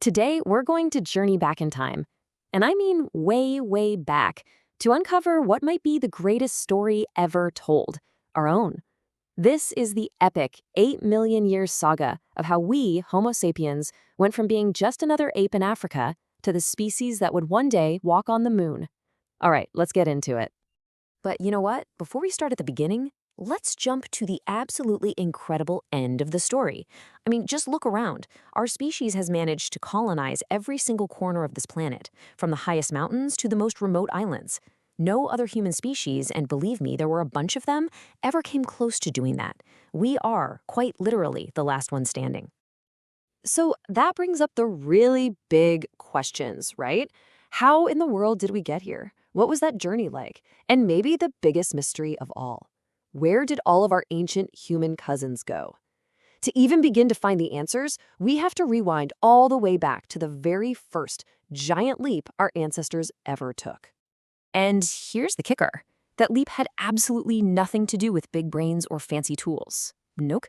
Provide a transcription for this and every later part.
Today, we're going to journey back in time, and I mean way, way back, to uncover what might be the greatest story ever told, our own. This is the epic 8 million year saga of how we, Homo sapiens, went from being just another ape in Africa to the species that would one day walk on the moon. All right, let's get into it. But you know what? Before we start at the beginning, let's jump to the absolutely incredible end of the story. I mean, just look around. Our species has managed to colonize every single corner of this planet, from the highest mountains to the most remote islands. No other human species, and believe me, there were a bunch of them, ever came close to doing that. We are, quite literally, the last one standing. So that brings up the really big questions, right? How in the world did we get here? What was that journey like? And maybe the biggest mystery of all. Where did all of our ancient human cousins go? To even begin to find the answers, we have to rewind all the way back to the very first giant leap our ancestors ever took. And here's the kicker. That leap had absolutely nothing to do with big brains or fancy tools. Nope.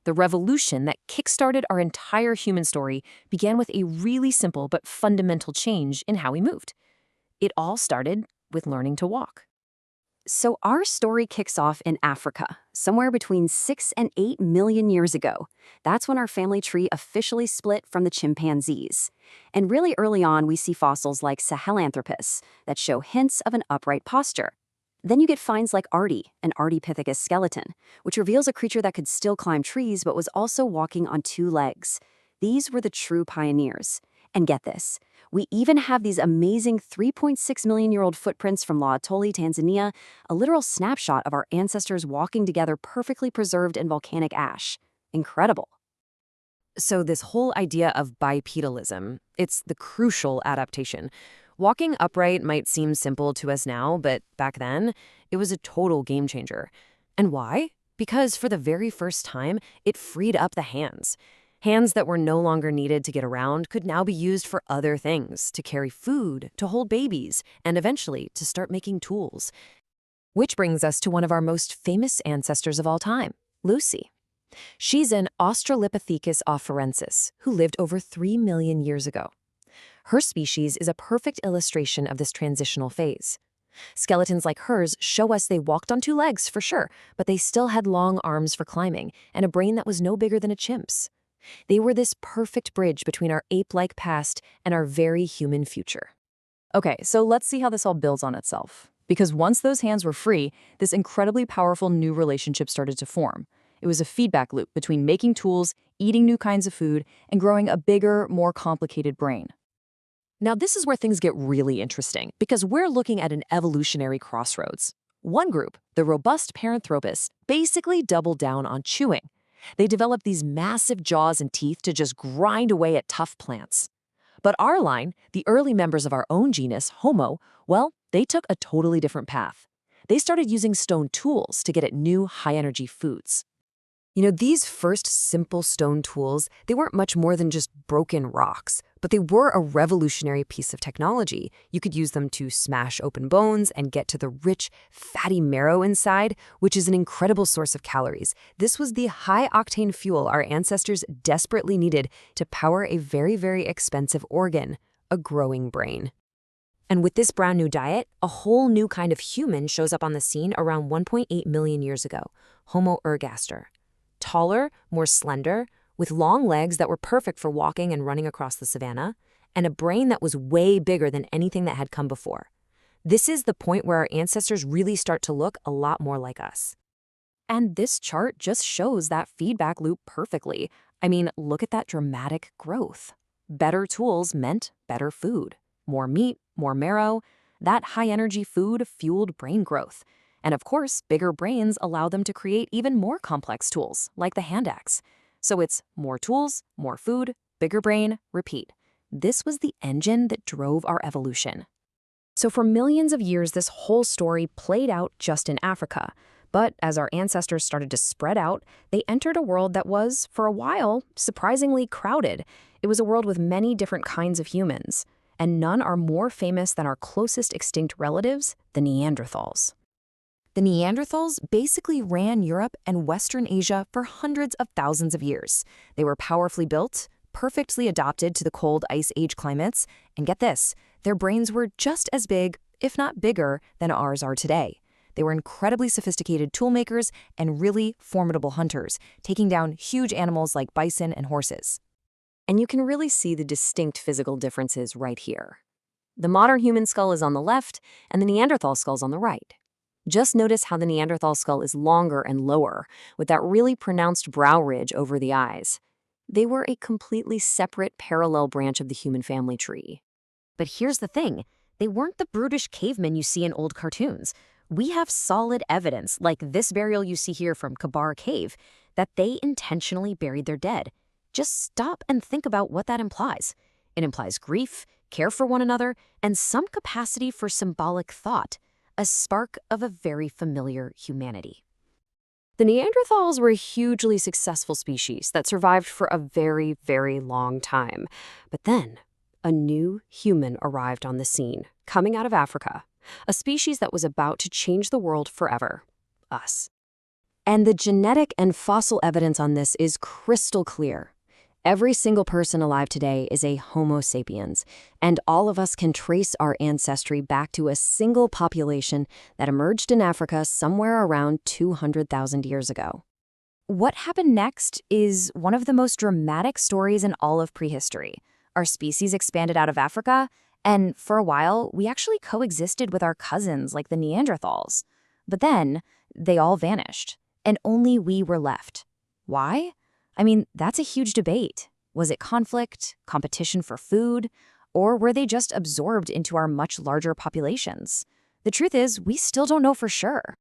The revolution that kickstarted our entire human story began with a really simple but fundamental change in how we moved. It all started with learning to walk. So our story kicks off in Africa, somewhere between 6 and 8 million years ago. That's when our family tree officially split from the chimpanzees. And really early on, we see fossils like Sahelanthropus that show hints of an upright posture. Then you get finds like Artie, an Ardipithecus skeleton, which reveals a creature that could still climb trees but was also walking on 2 legs. These were the true pioneers. And get this, we even have these amazing 3.6 million-year-old footprints from Laetoli, Tanzania, a literal snapshot of our ancestors walking together perfectly preserved in volcanic ash. Incredible. So this whole idea of bipedalism, it's the crucial adaptation. Walking upright might seem simple to us now, but back then, it was a total game changer. And why? Because for the very first time, it freed up the hands. Hands that were no longer needed to get around could now be used for other things, to carry food, to hold babies, and eventually to start making tools. Which brings us to one of our most famous ancestors of all time, Lucy. She's an Australopithecus afarensis who lived over 3 million years ago. Her species is a perfect illustration of this transitional phase. Skeletons like hers show us they walked on 2 legs for sure, but they still had long arms for climbing and a brain that was no bigger than a chimp's. They were this perfect bridge between our ape-like past and our very human future. Okay, so let's see how this all builds on itself. Because once those hands were free, this incredibly powerful new relationship started to form. It was a feedback loop between making tools, eating new kinds of food, and growing a bigger, more complicated brain. Now this is where things get really interesting, because we're looking at an evolutionary crossroads. One group, the robust Paranthropus, basically doubled down on chewing. They developed these massive jaws and teeth to just grind away at tough plants. But our line, the early members of our own genus, Homo, well, they took a totally different path. They started using stone tools to get at new, high-energy foods. You know, these first simple stone tools, they weren't much more than just broken rocks, but they were a revolutionary piece of technology. You could use them to smash open bones and get to the rich, fatty marrow inside, which is an incredible source of calories. This was the high-octane fuel our ancestors desperately needed to power a very, very expensive organ, a growing brain. And with this brand new diet, a whole new kind of human shows up on the scene around 1.8 million years ago, Homo ergaster. Taller, more slender, with long legs that were perfect for walking and running across the savanna, and a brain that was way bigger than anything that had come before. This is the point where our ancestors really start to look a lot more like us. And this chart just shows that feedback loop perfectly. I mean, look at that dramatic growth. Better tools meant better food. More meat, more marrow. That high-energy food fueled brain growth. And of course, bigger brains allow them to create even more complex tools, like the hand axe. So it's more tools, more food, bigger brain, repeat. This was the engine that drove our evolution. So for millions of years, this whole story played out just in Africa. But as our ancestors started to spread out, they entered a world that was, for a while, surprisingly crowded. It was a world with many different kinds of humans. And none are more famous than our closest extinct relatives, the Neanderthals. The Neanderthals basically ran Europe and Western Asia for hundreds of thousands of years. They were powerfully built, perfectly adapted to the cold ice age climates, and get this, their brains were just as big, if not bigger, than ours are today. They were incredibly sophisticated toolmakers and really formidable hunters, taking down huge animals like bison and horses. And you can really see the distinct physical differences right here. The modern human skull is on the left, and the Neanderthal skull's on the right. Just notice how the Neanderthal skull is longer and lower, with that really pronounced brow ridge over the eyes. They were a completely separate, parallel branch of the human family tree. But here's the thing. They weren't the brutish cavemen you see in old cartoons. We have solid evidence, like this burial you see here from Kabar Cave, that they intentionally buried their dead. Just stop and think about what that implies. It implies grief, care for one another, and some capacity for symbolic thought, a spark of a very familiar humanity. The Neanderthals were a hugely successful species that survived for a very, very long time. But then, a new human arrived on the scene, coming out of Africa, a species that was about to change the world forever. Us. And the genetic and fossil evidence on this is crystal clear. Every single person alive today is a Homo sapiens, and all of us can trace our ancestry back to a single population that emerged in Africa somewhere around 200,000 years ago. What happened next is one of the most dramatic stories in all of prehistory. Our species expanded out of Africa, and for a while, we actually coexisted with our cousins like the Neanderthals. But then, they all vanished, and only we were left. Why? I mean, that's a huge debate. Was it conflict, competition for food, or were they just absorbed into our much larger populations? The truth is, we still don't know for sure.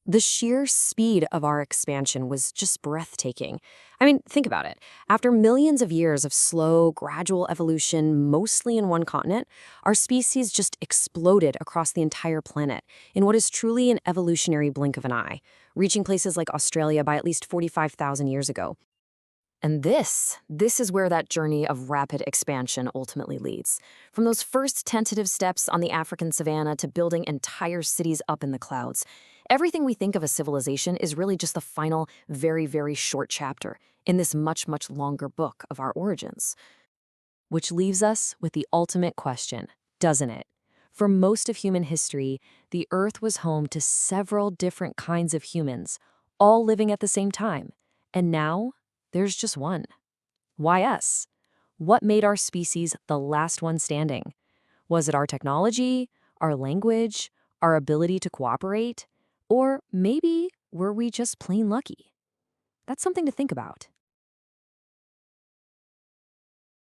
The sheer speed of our expansion was just breathtaking. I mean, think about it. After millions of years of slow, gradual evolution, mostly in one continent, our species just exploded across the entire planet in what is truly an evolutionary blink of an eye, reaching places like Australia by at least 45,000 years ago. And this is where that journey of rapid expansion ultimately leads. From those first tentative steps on the African savanna to building entire cities up in the clouds, everything we think of as civilization is really just the final, very, very short chapter in this much, much longer book of our origins. Which leaves us with the ultimate question, doesn't it? For most of human history, the Earth was home to several different kinds of humans, all living at the same time. And now, there's just one. Why us? What made our species the last one standing? Was it our technology, our language, our ability to cooperate? Or maybe were we just plain lucky? That's something to think about.